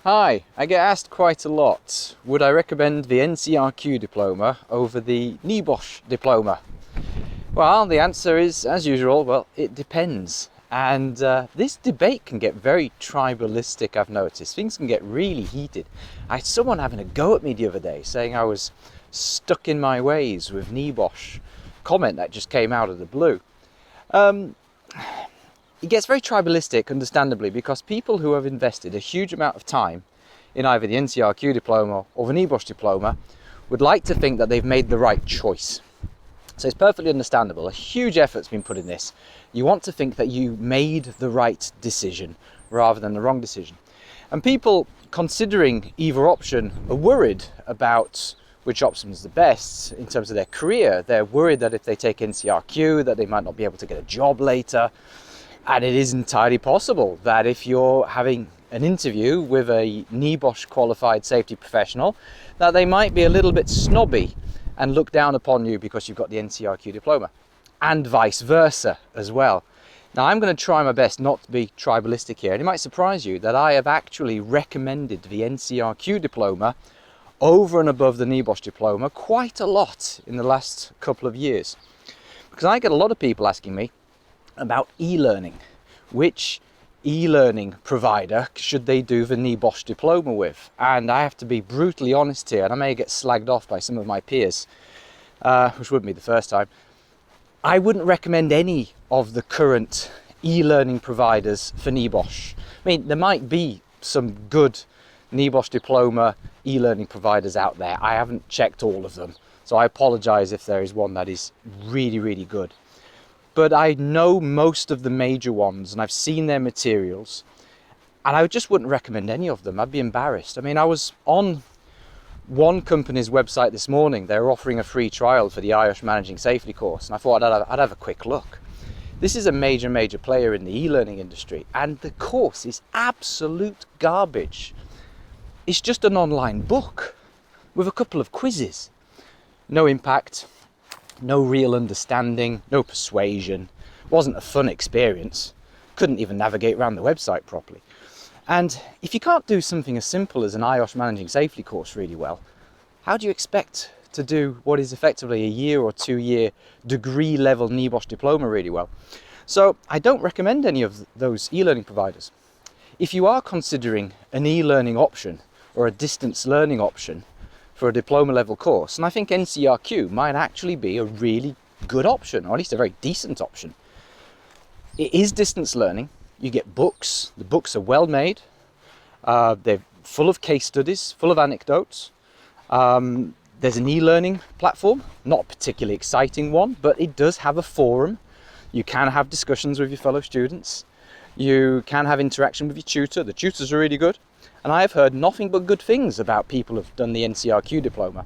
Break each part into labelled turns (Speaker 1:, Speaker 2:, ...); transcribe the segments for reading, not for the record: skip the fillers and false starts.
Speaker 1: Hi, I get asked quite a lot, would I recommend the NCRQ diploma over the NEBOSH diploma? Well, the answer is, as usual, well, it depends. And this debate can get very tribalistic, I've noticed. Things can get really heated. I had someone having a go at me the other day, saying I was stuck in my ways with NEBOSH. Comment that just came out of the blue. It gets very tribalistic, understandably, because people who have invested a huge amount of time in either the NCRQ diploma or the NEBOSH diploma would like to think that they've made the right choice. So it's perfectly understandable. A huge effort's been put in this. You want to think that you made the right decision rather than the wrong decision. And people considering either option are worried about which option is the best in terms of their career. They're worried that if they take NCRQ, that they might not be able to get a job later. And it is entirely possible that if you're having an interview with a NEBOSH qualified safety professional, that they might be a little bit snobby and look down upon you because you've got the NCRQ diploma, and vice versa as well. Now, I'm going to try my best not to be tribalistic here, and it might surprise you that I have actually recommended the NCRQ diploma over and above the NEBOSH diploma quite a lot in the last couple of years. Because I get a lot of people asking me about e-learning. Which e-learning provider should they do the NEBOSH diploma with? And I have to be brutally honest here, and I may get slagged off by some of my peers, which wouldn't be the first time. I wouldn't recommend any of the current e-learning providers for NEBOSH. I mean, there might be some good NEBOSH diploma e-learning providers out there. I haven't checked all of them, so I apologize if there is one that is really, really good. But I know most of the major ones, and I've seen their materials, and I just wouldn't recommend any of them. I'd be embarrassed. I mean, I was on one company's website this morning. They were offering a free trial for the IOSH Managing Safely course, and I thought I'd have a quick look. This is a major player in the e-learning industry, and the course is absolute garbage. It's just an online book with a couple of quizzes. No impact. No real understanding, no persuasion. Wasn't a fun experience. Couldn't even navigate around the website properly. And if you can't do something as simple as an IOSH Managing Safely course really well, how do you expect to do what is effectively a year or 2 year degree level NEBOSH diploma really well? So I don't recommend any of those e-learning providers. If you are considering an e-learning option or a distance learning option for a diploma level course, and I think NCRQ might actually be a really good option, or at least a very decent option. It is distance learning. You get books. The books are well made. They're full of case studies, full of anecdotes. There's an e-learning platform, not a particularly exciting one, but it does have a forum. You can have discussions with your fellow students. You can have interaction with your tutor. The tutors are really good. And I have heard nothing but good things about people who've done the NCRQ diploma.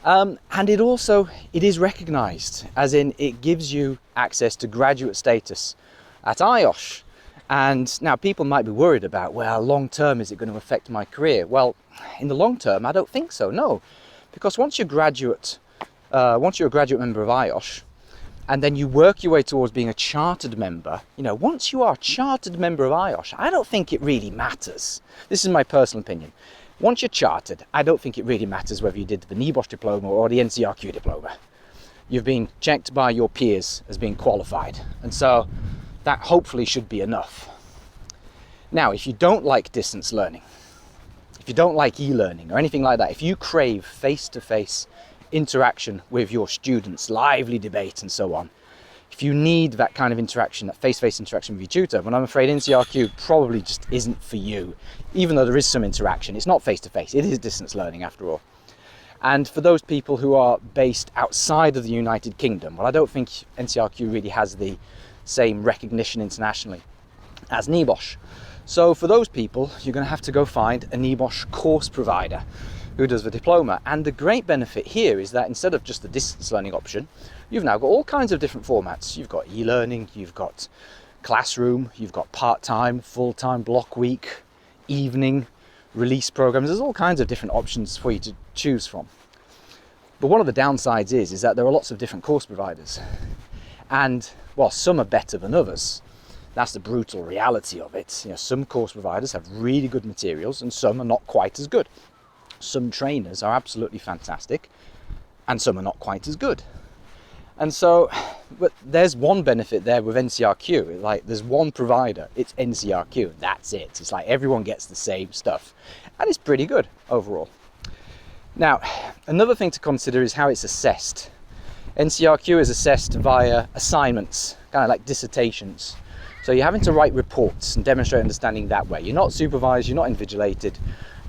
Speaker 1: And it is recognised, as in it gives you access to graduate status at IOSH. And now people might be worried about, well, long term, is it going to affect my career? Well, in the long term, I don't think so, no. Because once you're a graduate member of IOSH, and then you work your way towards being a chartered member, once you are a chartered member of IOSH, I don't think it really matters. This is my personal opinion. Once you're chartered, I don't think it really matters whether you did the NEBOSH diploma or the NCRQ diploma. You've been checked by your peers as being qualified. And so that hopefully should be enough. Now, if you don't like distance learning, if you don't like e-learning or anything like that, if you crave face-to-face interaction with your students, lively debate and so on, if you need that kind of interaction, that face-to-face interaction with your tutor, then I'm afraid NCRQ probably just isn't for you. Even though there is some interaction, it's not face-to-face, it is distance learning after all. And for those people who are based outside of the United Kingdom, well, I don't think NCRQ really has the same recognition internationally as NEBOSH. So for those people, you're going to have to go find a NEBOSH course provider who does the diploma. And the great benefit here is that instead of just the distance learning option, you've now got all kinds of different formats. You've got e-learning, you've got classroom, you've got part-time, full-time, block week, evening, release programs. There's all kinds of different options for you to choose from. But one of the downsides is that there are lots of different course providers. And while some are better than others, That's the brutal reality of it. You know, some course providers have really good materials and some are not quite as good. Some trainers are absolutely fantastic and some are not quite as good. And so, but there's one benefit there with NCRQ. Like, there's one provider, it's NCRQ, that's it. It's like everyone gets the same stuff and it's pretty good overall. Now, another thing to consider is how it's assessed. NCRQ is assessed via assignments, kind of like dissertations. So you're having to write reports and demonstrate understanding that way. You're not supervised, you're not invigilated,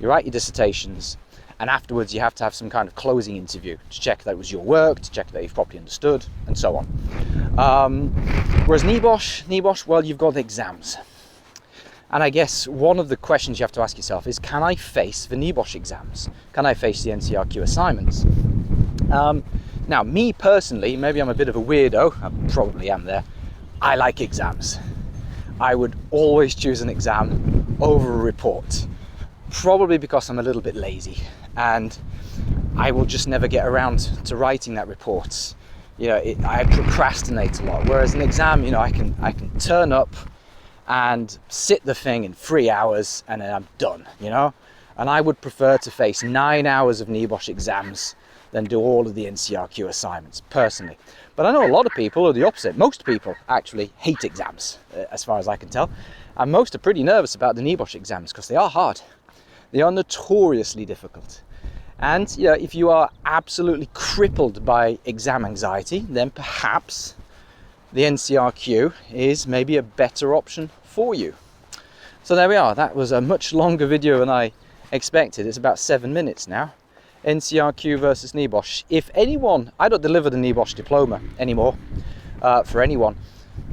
Speaker 1: you write your dissertations, and afterwards you have to have some kind of closing interview to check that it was your work, to check that you've properly understood, and so on. Whereas NEBOSH, well, you've got exams. And I guess one of the questions you have to ask yourself is, can I face the NEBOSH exams? Can I face the NCRQ assignments? Now, me personally, maybe I'm a bit of a weirdo, I probably am there, I like exams. I would always choose an exam over a report, probably because I'm a little bit lazy and I will just never get around to writing that report. You know, I procrastinate a lot, whereas an exam, you know, I can turn up and sit the thing in 3 hours and then I'm done, you know. And I would prefer to face 9 hours of NEBOSH exams than do all of the NCRQ assignments, personally. But I know a lot of people are the opposite. Most people actually hate exams, as far as I can tell. And most are pretty nervous about the NEBOSH exams because they are hard. They are notoriously difficult. And you know, if you are absolutely crippled by exam anxiety, then perhaps the NCRQ is maybe a better option for you. So there we are. That was a much longer video than I expected. It's about 7 minutes now. NCRQ versus NEBOSH. If anyone, I don't deliver the NEBOSH Diploma anymore for anyone,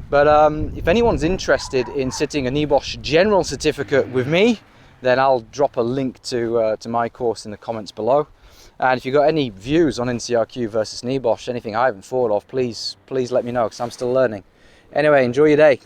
Speaker 1: but if anyone's interested in sitting a NEBOSH General Certificate with me, then I'll drop a link to my course in the comments below. And if you've got any views on NCRQ versus NEBOSH, anything I haven't thought of, please let me know, because I'm still learning. Anyway, enjoy your day.